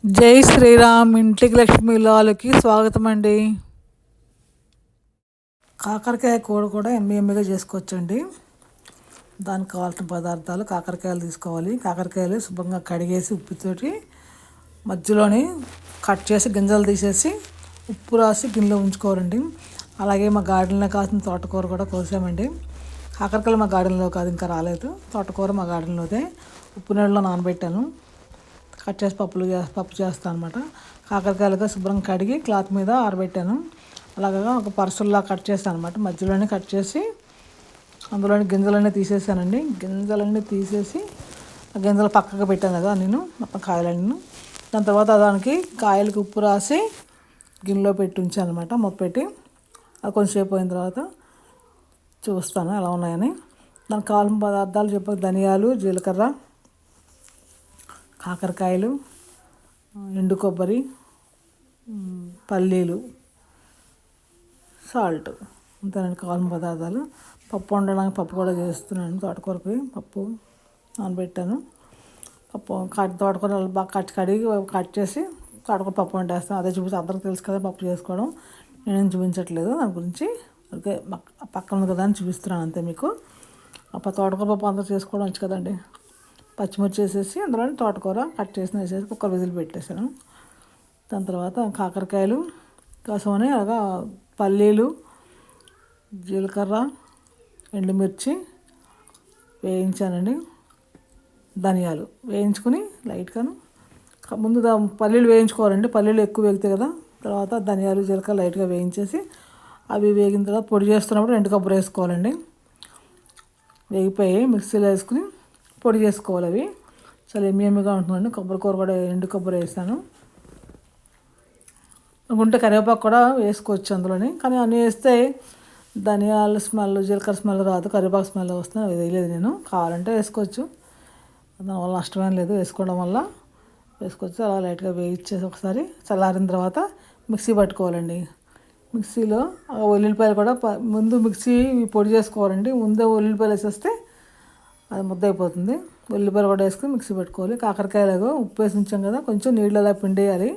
జై శ్రీరామ్ ఇంటికి లక్ష్మి లాలకి స్వాగతం అండి. కాకరకాయ కూర కూడా ఎమ్మెగా చేసుకోవచ్చండి. దానికి కావాల్సిన పదార్థాలు: కాకరకాయలు తీసుకోవాలి. కాకరకాయలు శుభ్రంగా కడిగేసి ఉప్పుతోటి మధ్యలోని కట్ చేసి గింజలు తీసేసి ఉప్పు రాసి గిన్నెలో ఉంచుకోవాలండి. అలాగే మా గార్డెన్లో కాసిన తోటకూర కూడా కోసామండి. కాకరకాయలు మా గార్డెన్లో కాదు, ఇంకా రాలేదు. తోటకూర మా గార్డెన్లోదే ఉప్పు నీళ్ళలో నానబెట్టాను. కట్ చేసి పప్పు చేస్తాను అనమాట. కాకరకాయలుగా శుభ్రంగా కడిగి క్లాత్ మీద ఆరబెట్టాను. అలాగా ఒక పర్సుల్లా కట్ చేస్తాను అనమాట. మధ్యలోనే కట్ చేసి అందులోని గింజలన్నీ తీసేసానండి. గింజలన్నీ తీసేసి ఆ గింజలు పక్కకు పెట్టాను కదా నేను, మొత్తం కాయలన్నీ. దాని తర్వాత దానికి కాయలకి ఉప్పు రాసి గిన్నెలో పెట్టి ఉంచాను అనమాట. మూత పెట్టి అది కొంచెంసేపు అయిన తర్వాత చూస్తాను ఎలా ఉన్నాయని. దానికి కావాల్సిన పదార్థాలు చెప్పి: ధనియాలు, జీలకర్ర, కాకరకాయలు, ఎండు కొబ్బరి, పల్లీలు, సాల్ట్, అంతేనండి కావాల్సిన పదార్థాలు. పప్పు వండడానికి పప్పు కూడా చేస్తున్నాను. తోటకూరకి పప్పు నానబెట్టాను. తోటకూర బాగా కడిగి కట్ చేసి తోటకూర పప్పు వండేస్తాను. అదే అందరికి తెలుసు కదా పప్పు చేసుకోవడం. నేనేం చూపించట్లేదు దాని గురించి, ఓకే. పక్కన ఉంది కదా అని చూపిస్తున్నాను అంతే మీకు. తోటకూర పప్పు అందరూ చేసుకోవడం వచ్చు కదండి. పచ్చిమిర్చి వేసేసి అందులో తోటకూర కట్ చేసి వేసేసి కుక్కర్ విజిల్ పెట్టేసాను. దాని తర్వాత కాకరకాయలు కోసమని అలాగా పల్లీలు, జీలకర్ర, ఎండుమిర్చి వేయించానండి. ధనియాలు వేయించుకుని లైట్గాను ముందు పల్లీలు వేయించుకోవాలండి. పల్లీలు ఎక్కువ వేగుతాయి కదా. తర్వాత ధనియాలు, జీలకర్ర లైట్గా వేయించేసి అవి వేగిన తర్వాత పొడి చేస్తున్నప్పుడు ఎండు కొబ్బరి వేసుకోవాలండి. వేగిపోయి మిక్సీలో వేసుకుని పొడి చేసుకోవాలి. అవి చాలా ఎమ్మిగా ఉంటుందండి. కొబ్బరి కూర కూడా ఎండు కొబ్బరి వేసాను. గుంటె కరివేపాకు కూడా వేసుకోవచ్చు అందులోని, కానీ అన్నీ వేస్తే ధనియాల స్మెల్, జీలకర్ర స్మెల్ రాదు, కరివేపాకు స్మెల్ వస్తుంది. అవి వేయలేదు నేను. కావాలంటే వేసుకోవచ్చు, దానివల్ల నష్టమేం లేదు. వేసుకోవడం వల్ల వేసుకోవచ్చు. అలా లైట్గా వేయించేసి ఒకసారి చల్లారిన తర్వాత మిక్సీ పట్టుకోవాలండి. మిక్సీలో ఉల్లిపాయలు కూడా ముందు మిక్సీ పొడి చేసుకోవాలండి. ముందే ఉల్లిపాయలు వేసేస్తే అది ముద్ద అయిపోతుంది. ఉల్లిపాయలు కూడా వేసుకుని మిక్సీ పెట్టుకోవాలి. కాకరకాయలు ఉప్పు వేసి ఉంచాం కదా, కొంచెం నీళ్ళు అలా పిండేయాలి.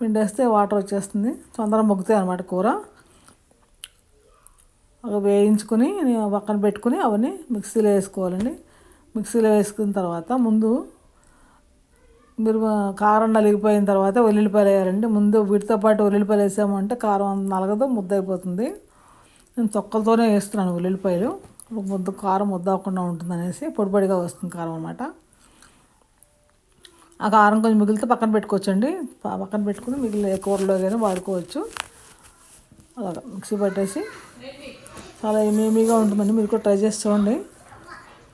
పిండేస్తే వాటర్ వచ్చేస్తుంది, తొందరగా మొగ్గుతాయి అన్నమాట కూర. అవి వేయించుకుని పక్కన పెట్టుకుని అవన్నీ మిక్సీలో వేసుకోవాలండి. మిక్సీలో వేసుకున్న తర్వాత ముందు మీరు కారం నలిగిపోయిన తర్వాత ఉల్లిపాయలు వేయాలండి. ముందు వీటితో పాటు ఉల్లిపాయలు వేసామంటే కారం నలగదు, ముద్ద అయిపోతుంది. నేను తొక్కలతోనే వేస్తున్నాను ఉల్లిపాయలు. కారం ముద్ద అవ్వకుండా ఉంటుంది అనేసి, పొడిపొడిగా వస్తుంది కారం అన్నమాట. ఆ కారం కొంచెం మిగిలితే పక్కన పెట్టుకోవచ్చండి. పక్కన పెట్టుకుని మిగిలిన కూరలో కానీ వాడుకోవచ్చు. అలాగా మిక్సీ పట్టేసి చాలా ఏమేమిగా ఉంటుందండి. మీరు కూడా ట్రై చేసి చూడండి.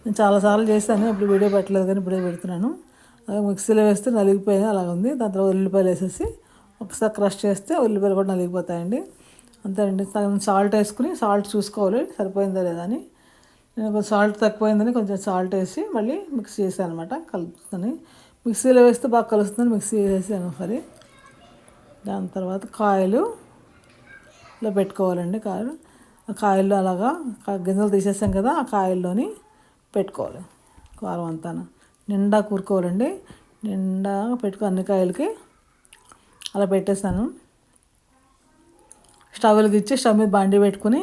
నేను చాలాసార్లు చేశాను, ఇప్పుడు వీడియో పెట్టలేదు కానీ ఇప్పుడే పెడుతున్నాను. అలాగే మిక్సీలో వేస్తే నలిగిపోయింది, అలాగ ఉంది. దాని తర్వాత ఉల్లిపాయలు వేసేసి ఒకసారి క్రష్ చేస్తే ఉల్లిపాయలు కూడా నలిగిపోతాయండి. అంతేనండి. సాల్ట్ వేసుకుని సాల్ట్ చూసుకోవాలి సరిపోయిందా లేదా అని. నేను సాల్ట్ తక్కువైందని కొంచెం సాల్ట్ వేసి మళ్ళీ మిక్స్ చేశాను అనమాట. కలుపుతుంది, మిక్సీలో వేస్తే బాగా కలుస్తుందని మిక్సీ వేసాను ఒకసారి. దాని తర్వాత కాయలు ఇలా పెట్టుకోవాలండి. కాయల్లో అలాగా గింజలు తీసేసాం కదా, ఆ కాయల్లోని పెట్టుకోవాలి. కారం అంతా నిండా కూరుకోవాలండి. నిండా పెట్టుకో అన్ని కాయలకి అలా పెట్టేసాను. స్టవ్ వెలిగించి స్టవ్ మీద బాండీ పెట్టుకుని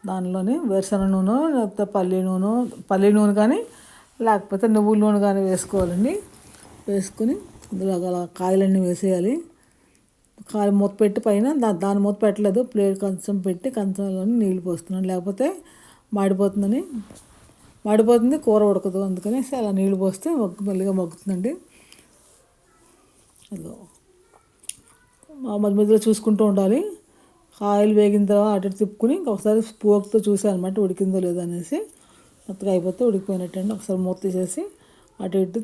దానిలోని వేరుశనగ నూనె లేకపోతే పల్లి నూనె కానీ లేకపోతే నువ్వుల నూనె కానీ వేసుకోవాలండి. వేసుకుని అందులో అలా కాయలన్నీ వేసేయాలి. కాయ మూత పెట్టి పైన దాని మూత పెట్టలేదు, ప్లేట్ కొంచెం పెట్టి కంచంలోని నీళ్ళు పోస్తున్నాను. లేకపోతే మాడిపోతుంది, కూర ఉడకదు. అందుకని అలా నీళ్ళు పోస్తే మెల్లిగా మగ్గుతుందండి. అదిగో మధ్య మధ్యలో చూసుకుంటూ ఉండాలి. ఆయిల్ వేగిన తర్వాత అటు తిప్పుకుని ఒకసారి స్పోక్తో చూసాను అనమాట ఉడికిందో లేదో అనేసి. మొత్తగా అయిపోతే ఉడికిపోయినట్టండి. ఒకసారి మూత తీసేసి అటు ఇటు